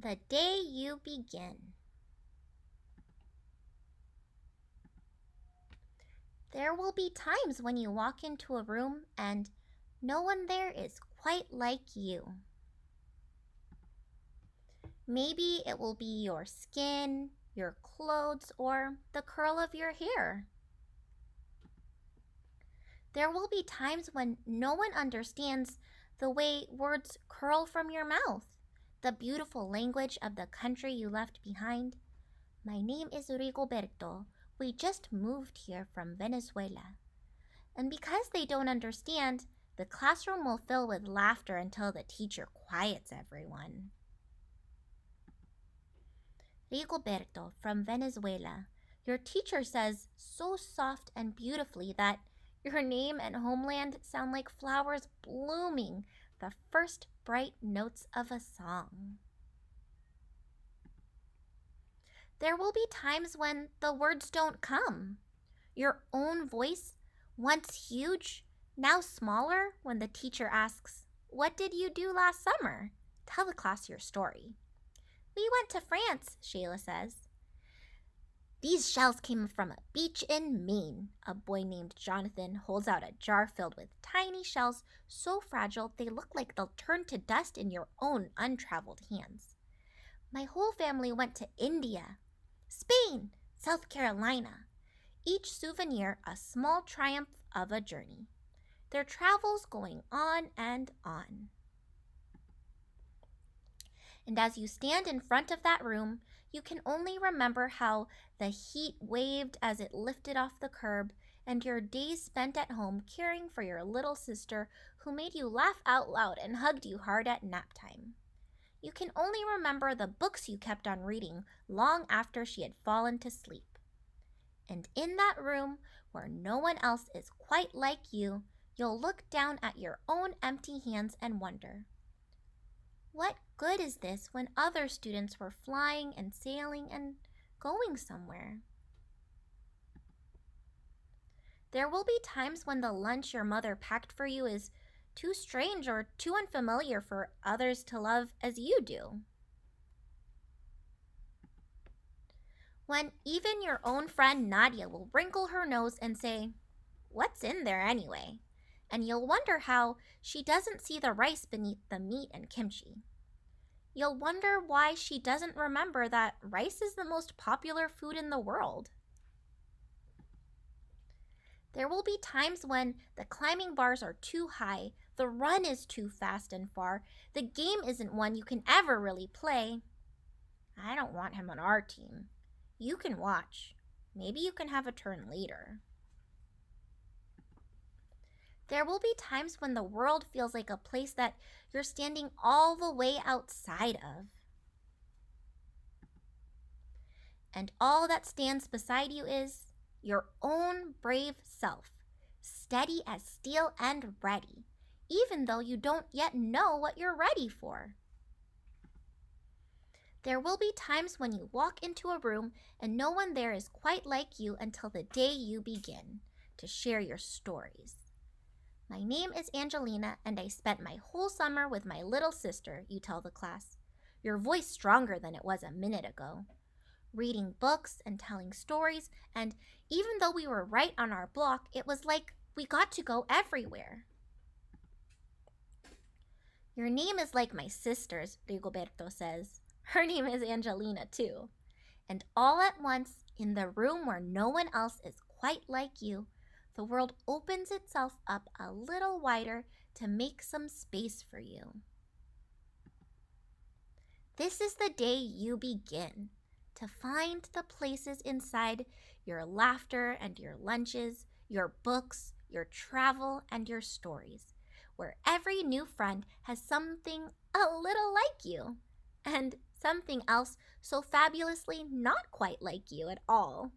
The day you begin. There will be times when you walk into a room and no one there is quite like you. Maybe it will be your skin, your clothes, or the curl of your hair. There will be times when no one understands the way words curl from your mouth, the beautiful language of the country you left behind. My name is Rigoberto. We just moved here from Venezuela. And because they don't understand, the classroom will fill with laughter until the teacher quiets everyone. Rigoberto from Venezuela. Your teacher says so soft and beautifully that your name and homeland sound like flowers blooming, the first bright notes of a song. There will be times when the words don't come. Your own voice, once huge, now smaller when the teacher asks, "What did you do last summer? Tell the class your story." "We went to France," Shayla says. "These shells came from a beach in Maine." A boy named Jonathan holds out a jar filled with tiny shells so fragile they look like they'll turn to dust in your own untraveled hands. "My whole family went to India, Spain, South Carolina." Each souvenir a small triumph of a journey. Their travels going on and on. And as you stand in front of that room, you can only remember how the heat waved as it lifted off the curb, and your days spent at home caring for your little sister who made you laugh out loud and hugged you hard at nap time. You can only remember the books you kept on reading long after she had fallen to sleep. And in that room, where no one else is quite like you, you'll look down at your own empty hands and wonder, what good is this when other students were flying and sailing and going somewhere? There will be times when the lunch your mother packed for you is too strange or too unfamiliar for others to love as you do. When even your own friend Nadia will wrinkle her nose and say, "What's in there anyway?" And you'll wonder how she doesn't see the rice beneath the meat and kimchi. You'll wonder why she doesn't remember that rice is the most popular food in the world. There will be times when the climbing bars are too high, the run is too fast and far, the game isn't one you can ever really play. "I don't want him on our team." You can watch. Maybe you can have a turn later. There will be times when the world feels like a place that you're standing all the way outside of. And all that stands beside you is your own brave self, steady as steel and ready, even though you don't yet know what you're ready for. There will be times when you walk into a room and no one there is quite like you until the day you begin to share your stories. "My name is Angelina, and I spent my whole summer with my little sister," you tell the class, your voice stronger than it was a minute ago. "Reading books and telling stories, and even though we were right on our block, it was like we got to go everywhere." "Your name is like my sister's," Rigoberto says. Her name is Angelina, too. And all at once, in the room where no one else is quite like you, the world opens itself up a little wider to make some space for you. This is the day you begin to find the places inside your laughter and your lunches, your books, your travel, and your stories, where every new friend has something a little like you, and something else so fabulously not quite like you at all.